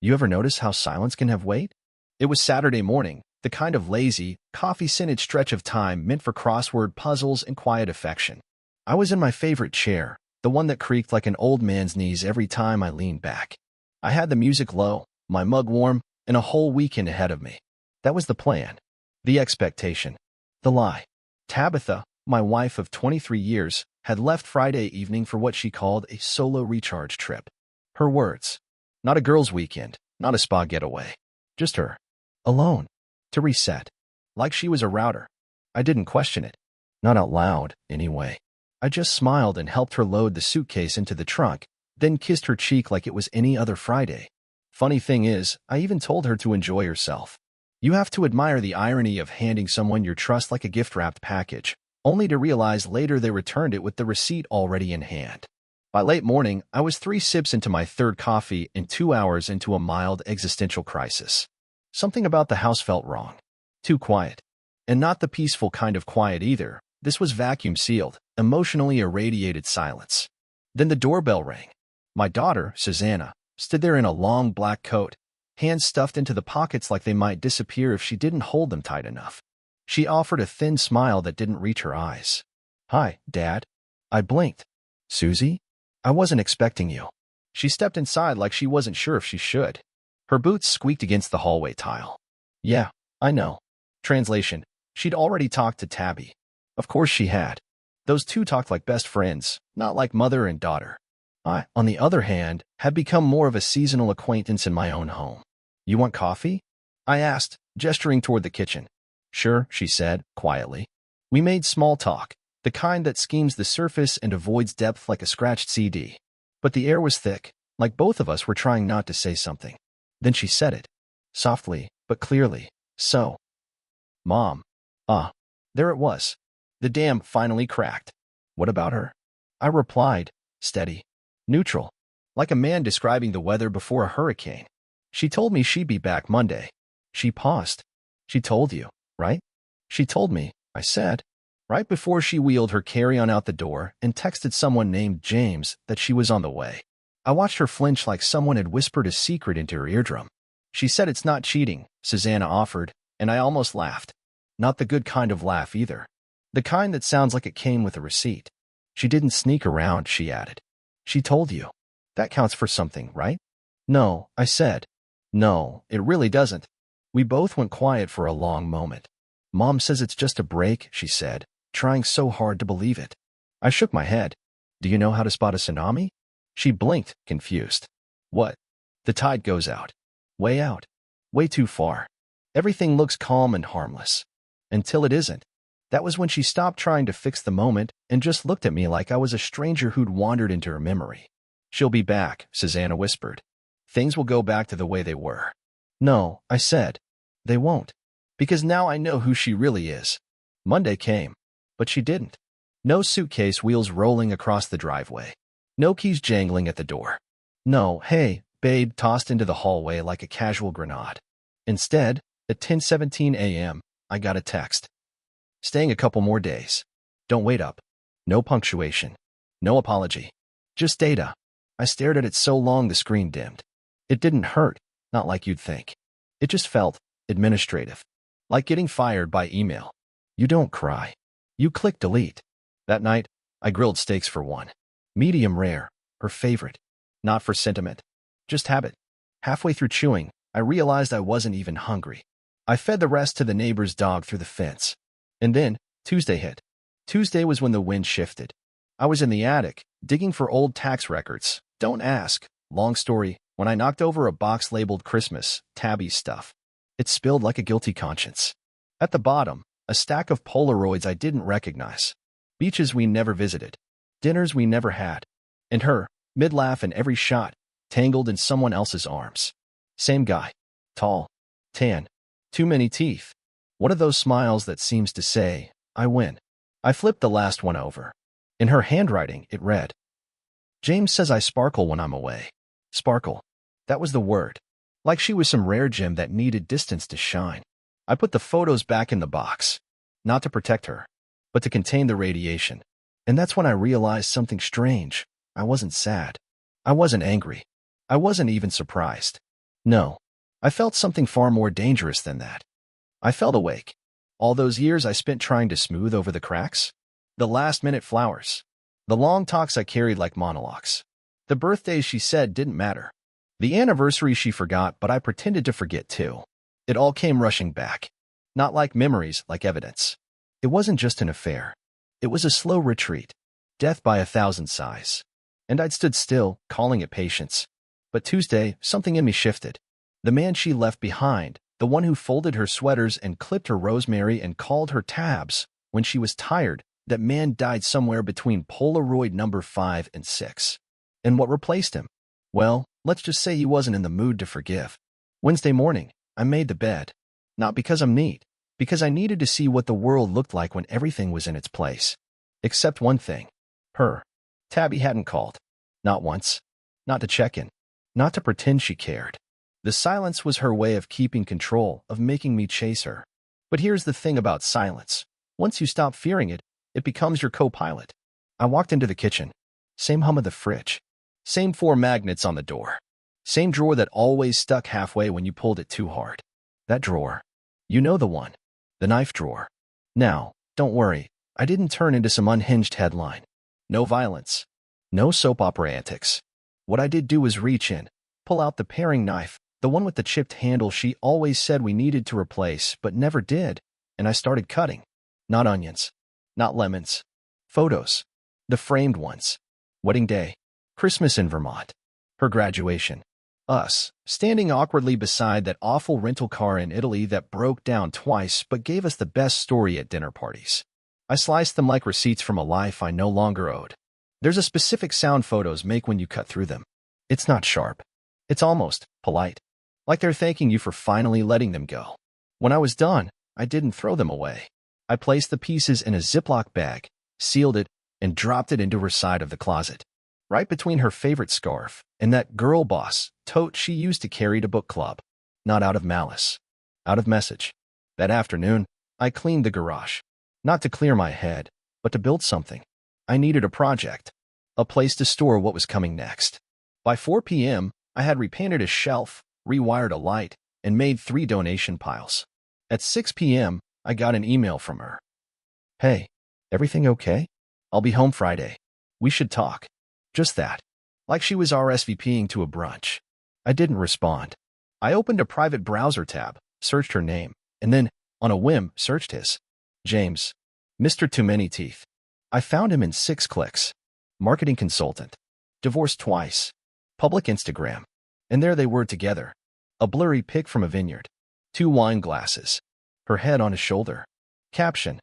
You ever notice how silence can have weight? It was Saturday morning, the kind of lazy, coffee-scented stretch of time meant for crossword puzzles and quiet affection. I was in my favorite chair, the one that creaked like an old man's knees every time I leaned back. I had the music low, my mug warm, and a whole weekend ahead of me. That was the plan. The expectation. The lie. Tabitha, my wife of 23 years, had left Friday evening for what she called a solo recharge trip. Her words. Not a girls' weekend, not a spa getaway. Just her. Alone. To reset. Like she was a router. I didn't question it. Not out loud, anyway. I just smiled and helped her load the suitcase into the trunk, then kissed her cheek like it was any other Friday. Funny thing is, I even told her to enjoy herself. You have to admire the irony of handing someone your trust like a gift-wrapped package, only to realize later they returned it with the receipt already in hand. By late morning, I was 3 sips into my third coffee and 2 hours into a mild existential crisis. Something about the house felt wrong. Too quiet. And not the peaceful kind of quiet either. This was vacuum-sealed, emotionally irradiated silence. Then the doorbell rang. My daughter, Susanna, stood there in a long black coat, hands stuffed into the pockets like they might disappear if she didn't hold them tight enough. She offered a thin smile that didn't reach her eyes. "Hi, Dad." I blinked. "Susie? I wasn't expecting you." She stepped inside like she wasn't sure if she should. Her boots squeaked against the hallway tile. "Yeah, I know." Translation. She'd already talked to Tabby. Of course she had. Those two talked like best friends, not like mother and daughter. I, on the other hand, had become more of a seasonal acquaintance in my own home. "You want coffee?" I asked, gesturing toward the kitchen. "Sure," she said, quietly. We made small talk, the kind that skims the surface and avoids depth like a scratched CD. But the air was thick, like both of us were trying not to say something. Then she said it. Softly, but clearly. "So, Mom." There it was. The dam finally cracked. "What about her?" I replied, steady. Neutral. Like a man describing the weather before a hurricane. "She told me she'd be back Monday." She paused. "She told you, right?" "She told me," I said. Right before she wheeled her carry-on out the door and texted someone named James that she was on the way. I watched her flinch like someone had whispered a secret into her eardrum. "She said it's not cheating," Susanna offered, and I almost laughed. Not the good kind of laugh either. The kind that sounds like it came with a receipt. "She didn't sneak around," she added. "She told you. That counts for something, right?" "No," I said. "No, it really doesn't." We both went quiet for a long moment. "Mom says it's just a break," she said, trying so hard to believe it. I shook my head. "Do you know how to spot a tsunami?" She blinked, confused. "What?" "The tide goes out. Way out. Way too far. Everything looks calm and harmless. Until it isn't." That was when she stopped trying to fix the moment and just looked at me like I was a stranger who'd wandered into her memory. "She'll be back," Susanna whispered. "Things will go back to the way they were." "No," I said. "They won't. Because now I know who she really is." Monday came. But she didn't. No suitcase wheels rolling across the driveway. No keys jangling at the door. No, "Hey, babe," tossed into the hallway like a casual grenade. Instead, at 10:17 a.m., I got a text. "Staying a couple more days. Don't wait up." No punctuation. No apology. Just data. I stared at it so long the screen dimmed. It didn't hurt, not like you'd think. It just felt administrative. Like getting fired by email. You don't cry. You click delete. That night, I grilled steaks for one. Medium rare, her favorite. Not for sentiment. Just habit. Halfway through chewing, I realized I wasn't even hungry. I fed the rest to the neighbor's dog through the fence. And then, Tuesday hit. Tuesday was when the wind shifted. I was in the attic, digging for old tax records. Don't ask. Long story, when I knocked over a box labeled Christmas, Tabby's stuff. It spilled like a guilty conscience. At the bottom, a stack of Polaroids I didn't recognize. Beaches we never visited. Dinners we never had. And her, mid-laugh in every shot, tangled in someone else's arms. Same guy. Tall. Tan. Too many teeth. One of those smiles that seems to say, "I win." I flipped the last one over. In her handwriting, it read, "James says I sparkle when I'm away." Sparkle. That was the word. Like she was some rare gem that needed distance to shine. I put the photos back in the box. Not to protect her, but to contain the radiation. And that's when I realized something strange. I wasn't sad. I wasn't angry. I wasn't even surprised. No. I felt something far more dangerous than that. I felt awake. All those years I spent trying to smooth over the cracks? The last-minute flowers. The long talks I carried like monologues. The birthdays she said didn't matter. The anniversary she forgot, but I pretended to forget too. It all came rushing back. Not like memories, like evidence. It wasn't just an affair. It was a slow retreat. Death by 1,000 sighs. And I'd stood still, calling it patience. But Tuesday, something in me shifted. The man she left behind, the one who folded her sweaters and clipped her rosemary and called her tabs when she was tired, that man died somewhere between Polaroid number 5 and 6. And what replaced him? Well, let's just say he wasn't in the mood to forgive. Wednesday morning, I made the bed. Not because I'm neat, because I needed to see what the world looked like when everything was in its place. Except one thing. Her. Tabby hadn't called. Not once. Not to check in. Not to pretend she cared. The silence was her way of keeping control, of making me chase her. But here's the thing about silence. Once you stop fearing it, it becomes your co-pilot. I walked into the kitchen. Same hum of the fridge. Same 4 magnets on the door. Same drawer that always stuck halfway when you pulled it too hard. That drawer. You know the one. The knife drawer. Now, don't worry. I didn't turn into some unhinged headline. No violence. No soap opera antics. What I did do was reach in, pull out the paring knife, the one with the chipped handle she always said we needed to replace but never did, and I started cutting. Not onions. Not lemons. Photos. The framed ones. Wedding day. Christmas in Vermont. Her graduation. Us, standing awkwardly beside that awful rental car in Italy that broke down twice but gave us the best story at dinner parties. I sliced them like receipts from a life I no longer owed. There's a specific sound photos make when you cut through them. It's not sharp. It's almost polite. Like they're thanking you for finally letting them go. When I was done, I didn't throw them away. I placed the pieces in a Ziploc bag, sealed it, and dropped it into her side of the closet. Right between her favorite scarf and that girl boss tote she used to carry to book club. Not out of malice. Out of message. That afternoon, I cleaned the garage. Not to clear my head, but to build something. I needed a project. A place to store what was coming next. By 4 p.m., I had repainted a shelf, rewired a light, and made 3 donation piles. At 6 p.m., I got an email from her. Hey, everything okay? I'll be home Friday. We should talk. Just that. Like she was RSVPing to a brunch. I didn't respond. I opened a private browser tab, searched her name, and then, on a whim, searched his. James. Mr. Too Many Teeth. I found him in 6 clicks. Marketing consultant. Divorced twice. Public Instagram. And there they were together. A blurry pic from a vineyard. 2 wine glasses. Her head on his shoulder. Caption.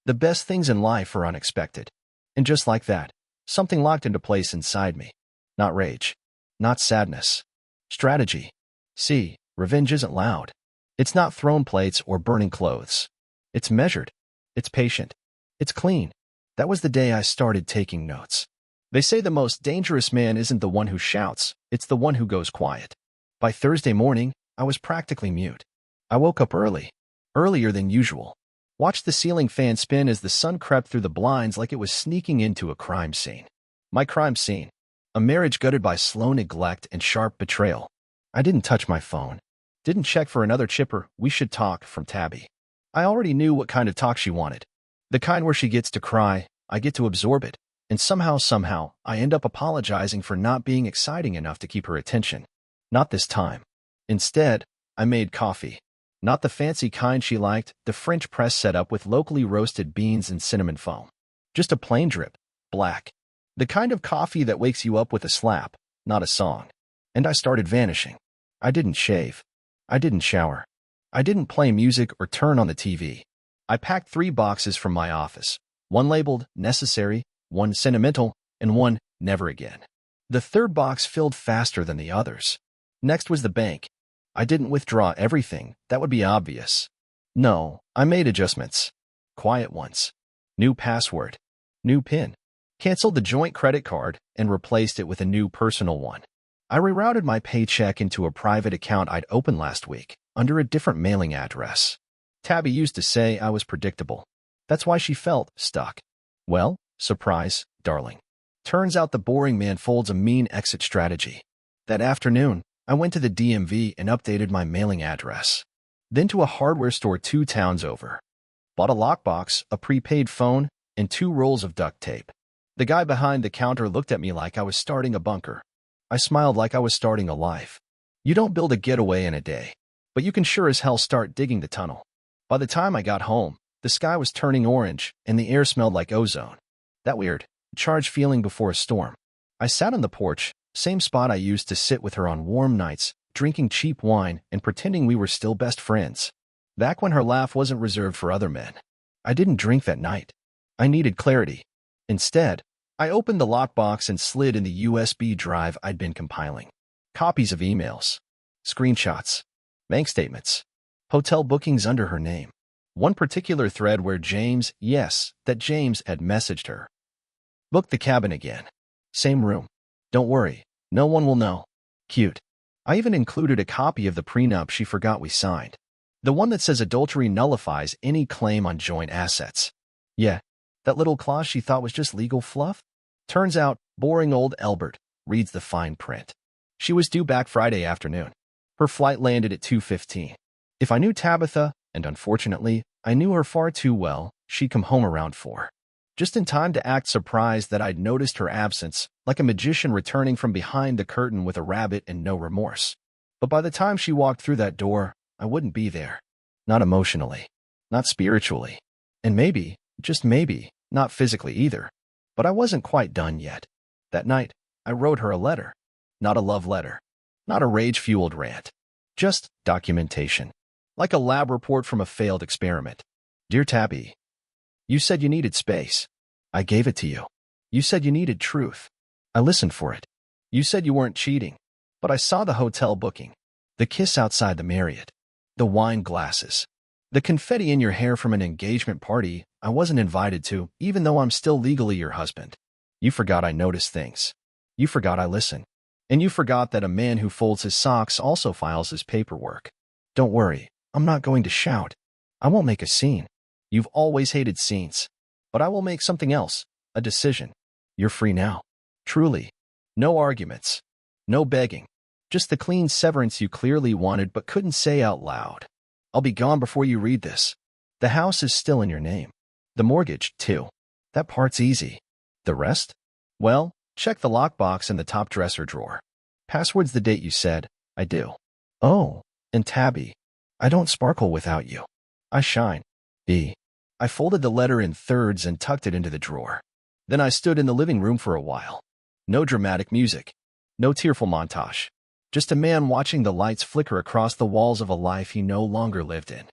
The best things in life are unexpected. And just like that, something locked into place inside me. Not rage. Not sadness. Strategy. See, revenge isn't loud. It's not thrown plates or burning clothes. It's measured. It's patient. It's clean. That was the day I started taking notes. They say the most dangerous man isn't the one who shouts, it's the one who goes quiet. By Thursday morning, I was practically mute. I woke up early. Earlier than usual. Watched the ceiling fan spin as the sun crept through the blinds like it was sneaking into a crime scene. My crime scene. A marriage gutted by slow neglect and sharp betrayal. I didn't touch my phone. Didn't check for another chipper, we should talk, from Tabby. I already knew what kind of talk she wanted. The kind where she gets to cry, I get to absorb it, and somehow, I end up apologizing for not being exciting enough to keep her attention. Not this time. Instead, I made coffee. Not the fancy kind she liked, the French press setup with locally roasted beans and cinnamon foam. Just a plain drip, black. The kind of coffee that wakes you up with a slap, not a song. And I started vanishing. I didn't shave. I didn't shower. I didn't play music or turn on the TV. I packed 3 boxes from my office. One labeled necessary, one sentimental, and one never again. The 3rd box filled faster than the others. Next was the bank. I didn't withdraw everything, that would be obvious. No, I made adjustments. Quiet ones. New password. New PIN. Canceled the joint credit card and replaced it with a new personal one. I rerouted my paycheck into a private account I'd opened last week, under a different mailing address. Tabby used to say I was predictable. That's why she felt stuck. Well, surprise, darling. Turns out the boring man folds a mean exit strategy. That afternoon, I went to the DMV and updated my mailing address. Then to a hardware store 2 towns over. Bought a lockbox, a prepaid phone, and 2 rolls of duct tape. The guy behind the counter looked at me like I was starting a bunker. I smiled like I was starting a life. You don't build a getaway in a day, but you can sure as hell start digging the tunnel. By the time I got home, the sky was turning orange and the air smelled like ozone. That weird, charged feeling before a storm. I sat on the porch, same spot I used to sit with her on warm nights, drinking cheap wine and pretending we were still best friends. Back when her laugh wasn't reserved for other men. I didn't drink that night. I needed clarity. Instead, I opened the lockbox and slid in the USB drive I'd been compiling. Copies of emails, screenshots, bank statements, hotel bookings under her name. One particular thread where James had messaged her. Booked the cabin again. Same room. Don't worry, no one will know. Cute. I even included a copy of the prenup she forgot we signed. The one that says adultery nullifies any claim on joint assets. Yeah, that little clause she thought was just legal fluff? Turns out, boring old Elbert reads the fine print. She was due back Friday afternoon. Her flight landed at 2:15. If I knew Tabitha, and unfortunately, I knew her far too well, she'd come home around 4. Just in time to act surprised that I'd noticed her absence, like a magician returning from behind the curtain with a rabbit and no remorse. But by the time she walked through that door, I wouldn't be there. Not emotionally. Not spiritually. And maybe, just maybe, not physically either. But I wasn't quite done yet. That night, I wrote her a letter. Not a love letter. Not a rage-fueled rant. Just documentation. Like a lab report from a failed experiment. Dear Tabby, you said you needed space. I gave it to you. You said you needed truth. I listened for it. You said you weren't cheating. But I saw the hotel booking. The kiss outside the Marriott. The wine glasses. The confetti in your hair from an engagement party I wasn't invited to, even though I'm still legally your husband. You forgot I noticed things. You forgot I listen. And you forgot that a man who folds his socks also files his paperwork. Don't worry, I'm not going to shout. I won't make a scene. You've always hated scenes. But I will make something else, a decision. You're free now. Truly. No arguments. No begging. Just the clean severance you clearly wanted but couldn't say out loud. I'll be gone before you read this. The house is still in your name. The mortgage, too. That part's easy. The rest? Well, check the lockbox in the top dresser drawer. Password's the date you said. I do. Oh, and Tabby. I don't sparkle without you. I shine. B. I folded the letter in thirds and tucked it into the drawer. Then I stood in the living room for a while. No dramatic music. No tearful montage. Just a man watching the lights flicker across the walls of a life he no longer lived in.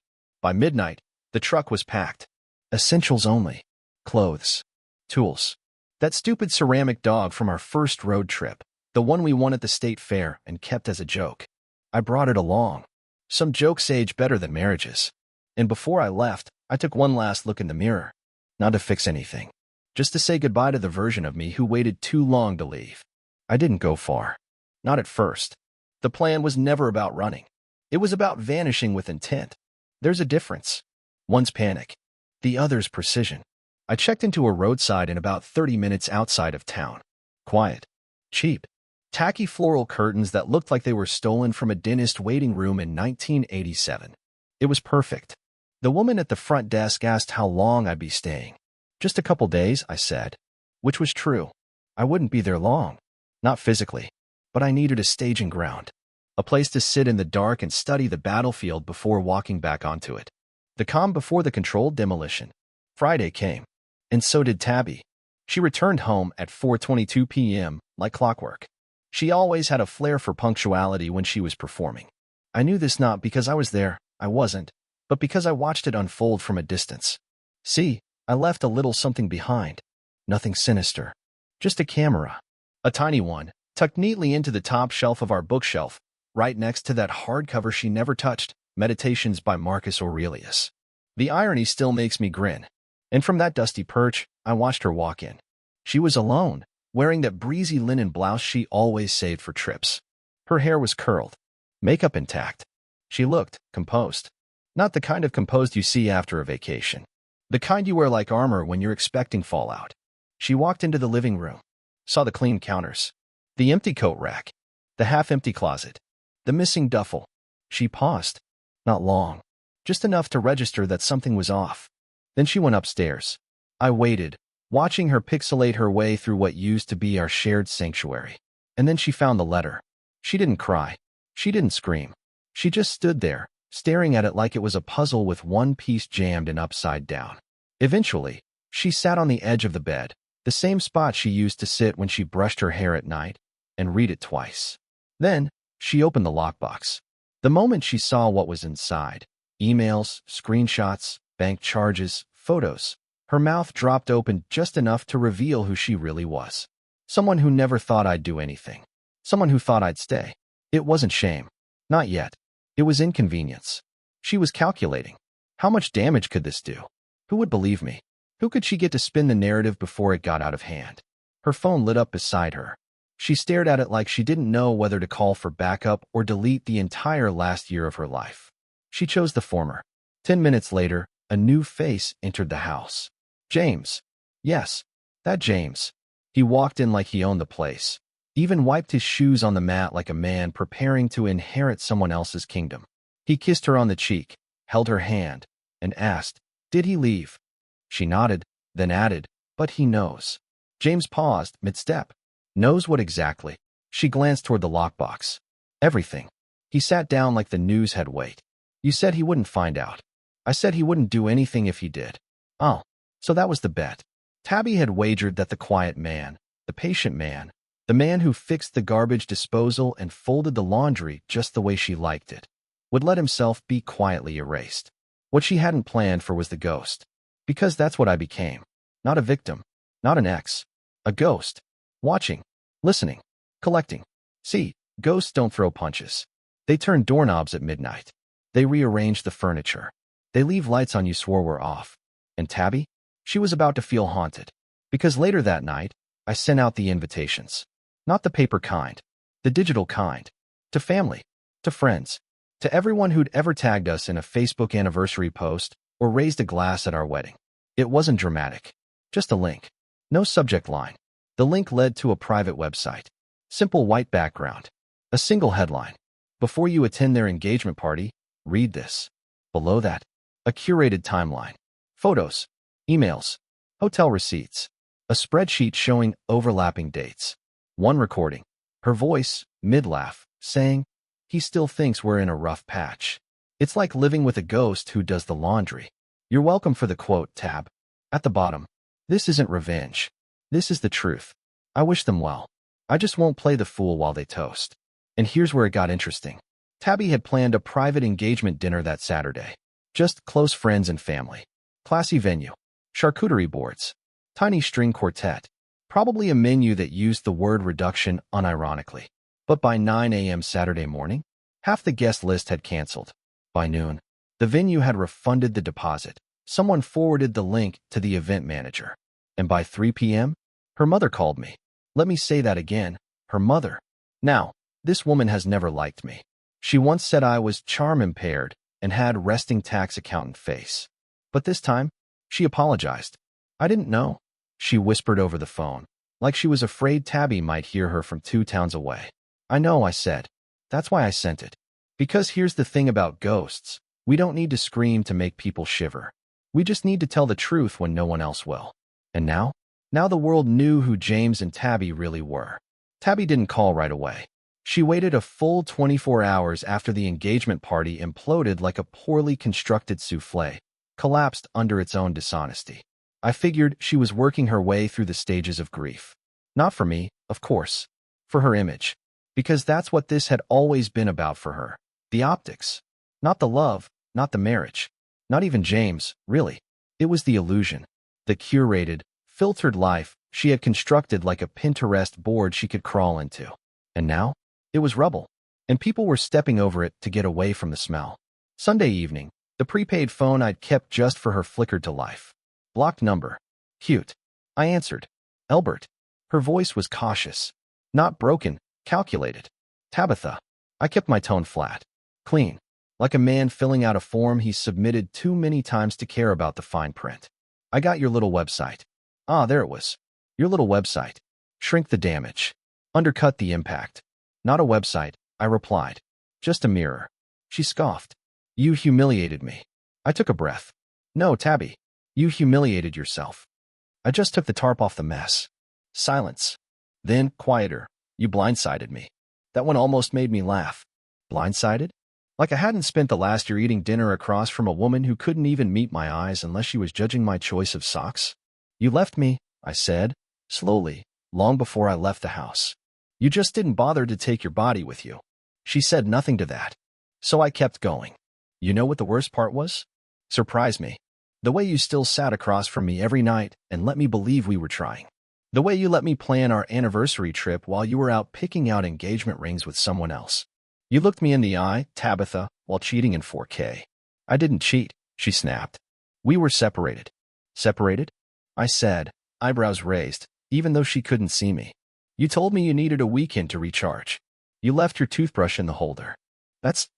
By midnight, the truck was packed. Essentials only. Clothes. Tools. That stupid ceramic dog from our first road trip. The one we won at the state fair and kept as a joke. I brought it along. Some jokes age better than marriages. And before I left, I took one last look in the mirror. Not to fix anything. Just to say goodbye to the version of me who waited too long to leave. I didn't go far. Not at first. The plan was never about running. It was about vanishing with intent. There's a difference. One's panic. The other's precision. I checked into a roadside in about 30 minutes outside of town. Quiet. Cheap. Tacky floral curtains that looked like they were stolen from a dentist waiting room in 1987. It was perfect. The woman at the front desk asked how long I'd be staying. Just a couple days, I said. Which was true. I wouldn't be there long. Not physically. But I needed a staging ground. A place to sit in the dark and study the battlefield before walking back onto it. The calm before the controlled demolition. Friday came. And so did Tabby. She returned home at 4:22 p.m., like clockwork. She always had a flair for punctuality when she was performing. I knew this not because I was there, I wasn't, but because I watched it unfold from a distance. See, I left a little something behind. Nothing sinister. Just a camera. A tiny one, tucked neatly into the top shelf of our bookshelf, right next to that hardcover she never touched, Meditations by Marcus Aurelius. The irony still makes me grin. And from that dusty perch, I watched her walk in. She was alone, wearing that breezy linen blouse she always saved for trips. Her hair was curled. Makeup intact. She looked composed. Not the kind of composed you see after a vacation. The kind you wear like armor when you're expecting fallout. She walked into the living room. Saw the clean counters. The empty coat rack. The half-empty closet. The missing duffel. She paused. Not long. Just enough to register that something was off. Then she went upstairs. I waited, watching her pixelate her way through what used to be our shared sanctuary. And then she found the letter. She didn't cry. She didn't scream. She just stood there, staring at it like it was a puzzle with one piece jammed and upside down. Eventually, she sat on the edge of the bed, the same spot she used to sit when she brushed her hair at night, and read it twice. Then, she opened the lockbox. The moment she saw what was inside, emails, screenshots, bank charges, photos, her mouth dropped open just enough to reveal who she really was. Someone who never thought I'd do anything. Someone who thought I'd stay. It wasn't shame. Not yet. It was inconvenience. She was calculating. How much damage could this do? Who would believe me? Who could she get to spin the narrative before it got out of hand? Her phone lit up beside her. She stared at it like she didn't know whether to call for backup or delete the entire last year of her life. She chose the former. 10 minutes later, a new face entered the house. James. Yes, that James. He walked in like he owned the place. Even wiped his shoes on the mat like a man preparing to inherit someone else's kingdom. He kissed her on the cheek, held her hand, and asked, "Did he leave?" She nodded, then added, "But he knows." James paused mid-step. Knows what exactly? She glanced toward the lockbox. Everything. He sat down like the news had weight. You said he wouldn't find out. I said he wouldn't do anything if he did. Oh, so that was the bet. Tabby had wagered that the quiet man, the patient man, the man who fixed the garbage disposal and folded the laundry just the way she liked it, would let himself be quietly erased. What she hadn't planned for was the ghost. Because that's what I became. Not a victim. Not an ex. A ghost. Watching. Listening. Collecting. See, ghosts don't throw punches. They turn doorknobs at midnight. They rearrange the furniture. They leave lights on you swore were off. And Tabby? She was about to feel haunted. Because later that night, I sent out the invitations. Not the paper kind. The digital kind. To family. To friends. To everyone who'd ever tagged us in a Facebook anniversary post or raised a glass at our wedding. It wasn't dramatic. Just a link. No subject line. The link led to a private website. Simple white background. A single headline. Before you attend their engagement party, read this. Below that, a curated timeline. Photos. Emails. Hotel receipts. A spreadsheet showing overlapping dates. One recording. Her voice, mid-laugh, saying, "He still thinks we're in a rough patch." It's like living with a ghost who does the laundry. You're welcome for the quote, Tab. At the bottom. This isn't revenge. This is the truth. I wish them well. I just won't play the fool while they toast. And here's where it got interesting. Tabby had planned a private engagement dinner that Saturday. Just close friends and family. Classy venue. Charcuterie boards. Tiny string quartet. Probably a menu that used the word reduction unironically. But by 9 a.m. Saturday morning, half the guest list had canceled. By noon, the venue had refunded the deposit. Someone forwarded the link to the event manager. And by 3 p.m., her mother called me. Let me say that again, her mother. Now, this woman has never liked me. She once said I was charm-impaired and had resting tax accountant face. But this time, she apologized. I didn't know. She whispered over the phone, like she was afraid Tabby might hear her from 2 towns away. I know, I said. That's why I sent it. Because here's the thing about ghosts. We don't need to scream to make people shiver. We just need to tell the truth when no one else will. And now? Now the world knew who James and Tabby really were. Tabby didn't call right away. She waited a full 24 hours after the engagement party imploded like a poorly constructed souffle, collapsed under its own dishonesty. I figured she was working her way through the stages of grief. Not for me, of course. For her image. Because that's what this had always been about for her. The optics. Not the love, not the marriage. Not even James, really. It was the illusion. The curated, filtered life she had constructed like a Pinterest board she could crawl into. And now? It was rubble. And people were stepping over it to get away from the smell. Sunday evening, the prepaid phone I'd kept just for her flickered to life. Blocked number. Cute. I answered. Elbert. Her voice was cautious. Not broken, calculated. Tabitha. I kept my tone flat. Clean. Like a man filling out a form he's submitted too many times to care about the fine print. I got your little website. Ah, there it was. Your little website. Shrink the damage. Undercut the impact. Not a website, I replied. Just a mirror. She scoffed. You humiliated me. I took a breath. No, Tabby. You humiliated yourself. I just took the tarp off the mess. Silence. Then, quieter. You blindsided me. That one almost made me laugh. Blindsided? Like I hadn't spent the last year eating dinner across from a woman who couldn't even meet my eyes unless she was judging my choice of socks. You left me, I said, slowly, long before I left the house. You just didn't bother to take your body with you. She said nothing to that. So I kept going. You know what the worst part was? Surprised me. The way you still sat across from me every night and let me believe we were trying. The way you let me plan our anniversary trip while you were out picking out engagement rings with someone else. You looked me in the eye, Tabitha, while cheating in 4K. I didn't cheat, she snapped. We were separated. Separated? I said, eyebrows raised, even though she couldn't see me. You told me you needed a weekend to recharge. You left your toothbrush in the holder. That's...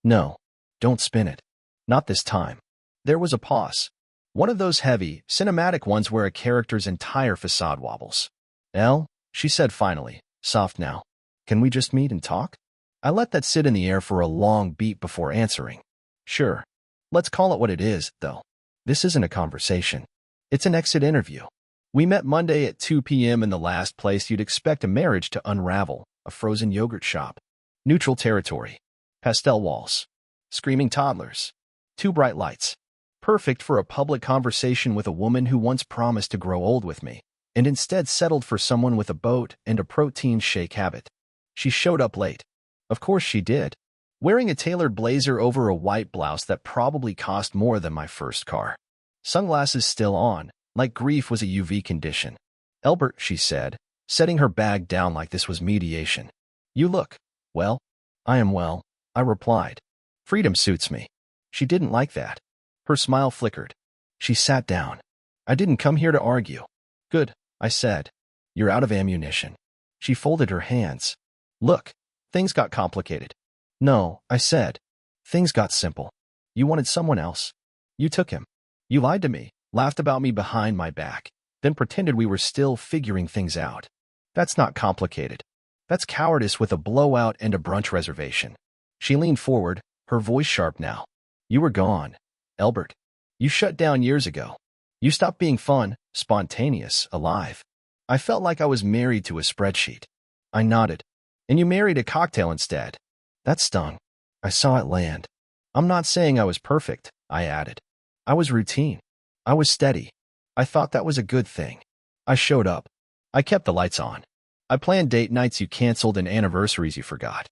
No. Don't spin it. Not this time. There was a pause. One of those heavy, cinematic ones where a character's entire facade wobbles. Elle, she said finally, soft now. Can we just meet and talk? I let that sit in the air for a long beat before answering. Sure. Let's call it what it is, though. This isn't a conversation. It's an exit interview. We met Monday at 2 p.m. in the last place you'd expect a marriage to unravel, a frozen yogurt shop. Neutral territory. Pastel walls. Screaming toddlers. 2 bright lights. Perfect for a public conversation with a woman who once promised to grow old with me, and instead settled for someone with a boat and a protein shake habit. She showed up late. Of course she did. Wearing a tailored blazer over a white blouse that probably cost more than my first car. Sunglasses still on, like grief was a UV condition. Albert, she said, setting her bag down like this was mediation. You look, well. I am well, I replied. Freedom suits me. She didn't like that. Her smile flickered. She sat down. I didn't come here to argue. Good, I said. You're out of ammunition. She folded her hands. Look, things got complicated. No, I said. Things got simple. You wanted someone else. You took him. You lied to me, laughed about me behind my back, then pretended we were still figuring things out. That's not complicated. That's cowardice with a blowout and a brunch reservation. She leaned forward, her voice sharp now. You were gone, Albert. You shut down years ago. You stopped being fun, spontaneous, alive. I felt like I was married to a spreadsheet. I nodded. And you married a cocktail instead. That stung. I saw it land. I'm not saying I was perfect, I added. I was routine. I was steady. I thought that was a good thing. I showed up. I kept the lights on. I planned date nights you canceled and anniversaries you forgot.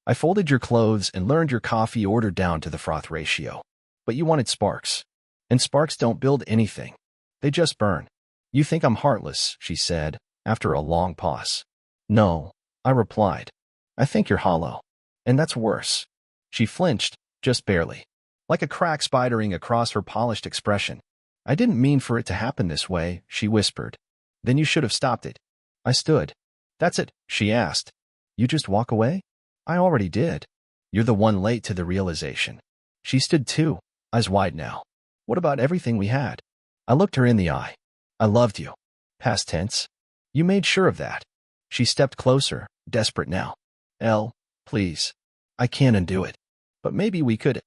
I folded your clothes and learned your coffee order down to the froth ratio. But you wanted sparks. And sparks don't build anything. They just burn. You think I'm heartless, she said, after a long pause. No, I replied. I think you're hollow. And that's worse. She flinched, just barely. Like a crack spidering across her polished expression. I didn't mean for it to happen this way, she whispered. Then you should have stopped it. I stood. That's it, she asked. You just walk away? I already did. You're the one late to the realization. She stood too, eyes wide now. What about everything we had? I looked her in the eye. I loved you. Past tense. You made sure of that. She stepped closer, desperate now. Elle, please. I can't undo it. But maybe we could.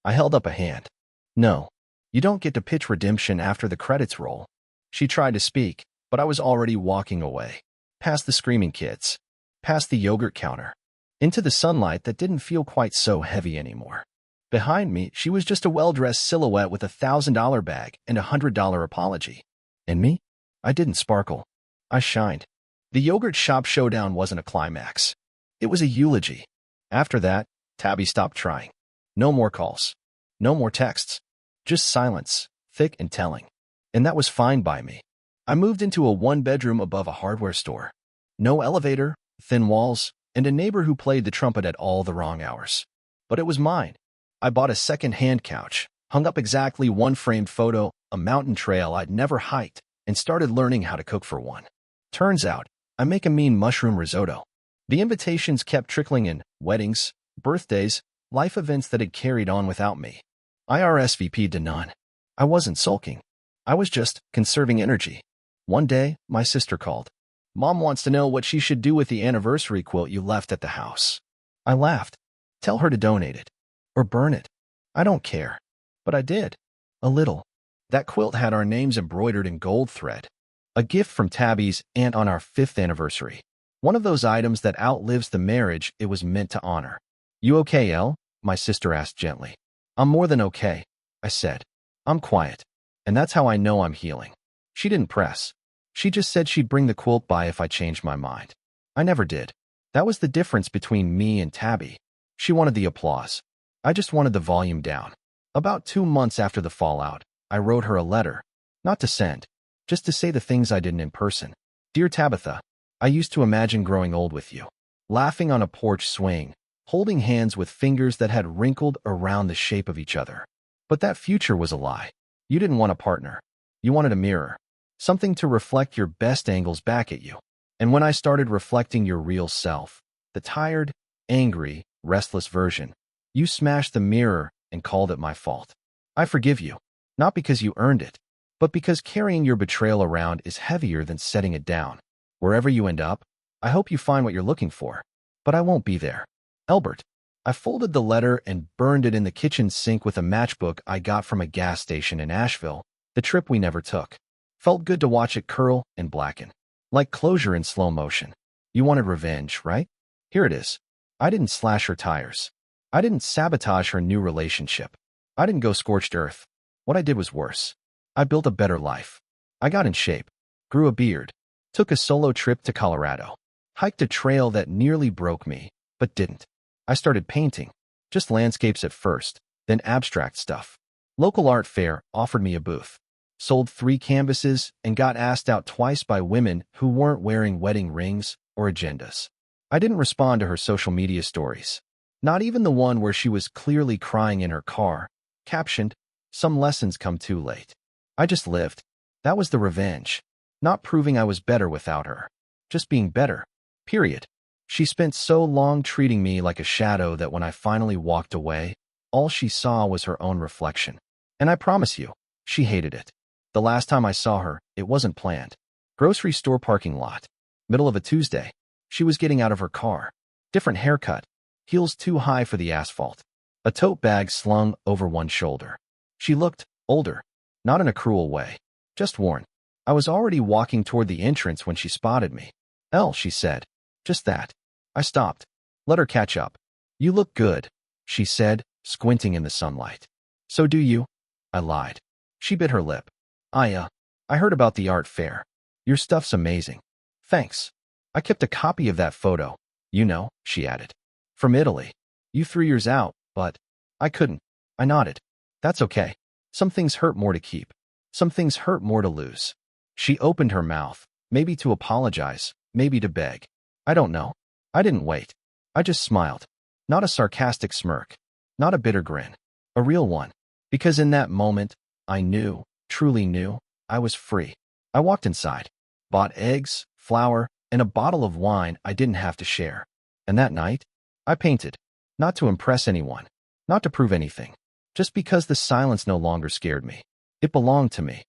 I held up a hand. No. You don't get to pitch redemption after the credits roll. She tried to speak, but I was already walking away. Past the screaming kids. Past the yogurt counter. Into the sunlight that didn't feel quite so heavy anymore. Behind me, she was just a well-dressed silhouette with $1,000 bag and $100 apology. And me? I didn't sparkle. I shined. The yogurt shop showdown wasn't a climax. It was a eulogy. After that, Tabby stopped trying. No more calls. No more texts. Just silence, thick and telling. And that was fine by me. I moved into a one-bedroom above a hardware store. No elevator, thin walls, and a neighbor who played the trumpet at all the wrong hours. But it was mine. I bought a second-hand couch, hung up exactly one framed photo, a mountain trail I'd never hiked, and started learning how to cook for one. Turns out, I make a mean mushroom risotto. The invitations kept trickling in, weddings, birthdays, life events that had carried on without me. I RSVP'd to none. I wasn't sulking. I was just conserving energy. One day, my sister called. Mom wants to know what she should do with the anniversary quilt you left at the house. I laughed. Tell her to donate it. Or burn it. I don't care. But I did. A little. That quilt had our names embroidered in gold thread. A gift from Tabby's aunt on our 5th anniversary. One of those items that outlives the marriage it was meant to honor. You okay, Elle? My sister asked gently. I'm more than okay, I said. I'm quiet. And that's how I know I'm healing. She didn't press. She just said she'd bring the quilt by if I changed my mind. I never did. That was the difference between me and Tabby. She wanted the applause. I just wanted the volume down. About 2 months after the fallout, I wrote her a letter. Not to send. Just to say the things I didn't in person. Dear Tabitha, I used to imagine growing old with you. Laughing on a porch swing, holding hands with fingers that had wrinkled around the shape of each other. But that future was a lie. You didn't want a partner. You wanted a mirror. Something to reflect your best angles back at you. And when I started reflecting your real self, the tired, angry, restless version, you smashed the mirror and called it my fault. I forgive you. Not because you earned it, but because carrying your betrayal around is heavier than setting it down. Wherever you end up, I hope you find what you're looking for. But I won't be there. Albert. I folded the letter and burned it in the kitchen sink with a matchbook I got from a gas station in Asheville, the trip we never took. Felt good to watch it curl and blacken. Like closure in slow motion. You wanted revenge, right? Here it is. I didn't slash her tires. I didn't sabotage her new relationship. I didn't go scorched earth. What I did was worse. I built a better life. I got in shape, grew a beard, took a solo trip to Colorado, hiked a trail that nearly broke me, but didn't. I started painting, just landscapes at first, then abstract stuff. Local art fair offered me a booth. Sold 3 canvases and got asked out twice by women who weren't wearing wedding rings or agendas. I didn't respond to her social media stories. Not even the one where she was clearly crying in her car, captioned, "Some lessons come too late." I just lived. That was the revenge. Not proving I was better without her. Just being better. Period. She spent so long treating me like a shadow that when I finally walked away, all she saw was her own reflection. And I promise you, she hated it. The last time I saw her, it wasn't planned. Grocery store parking lot. Middle of a Tuesday. She was getting out of her car. Different haircut. Heels too high for the asphalt. A tote bag slung over one shoulder. She looked older. Not in a cruel way. Just worn. I was already walking toward the entrance when she spotted me. "Elle," she said. Just that. I stopped. Let her catch up. "You look good," she said, squinting in the sunlight. "So do you?" I lied. She bit her lip. I heard about the art fair. Your stuff's amazing." "Thanks. I kept a copy of that photo. You know," she added. "From Italy. You threw yours out, but I couldn't." I nodded. "That's okay. Some things hurt more to keep. Some things hurt more to lose." She opened her mouth, maybe to apologize, maybe to beg. I don't know. I didn't wait. I just smiled. Not a sarcastic smirk. Not a bitter grin. A real one. Because in that moment, I knew, truly knew, I was free. I walked inside. Bought eggs, flour, and a bottle of wine I didn't have to share. And that night, I painted. Not to impress anyone. Not to prove anything. Just because the silence no longer scared me. It belonged to me.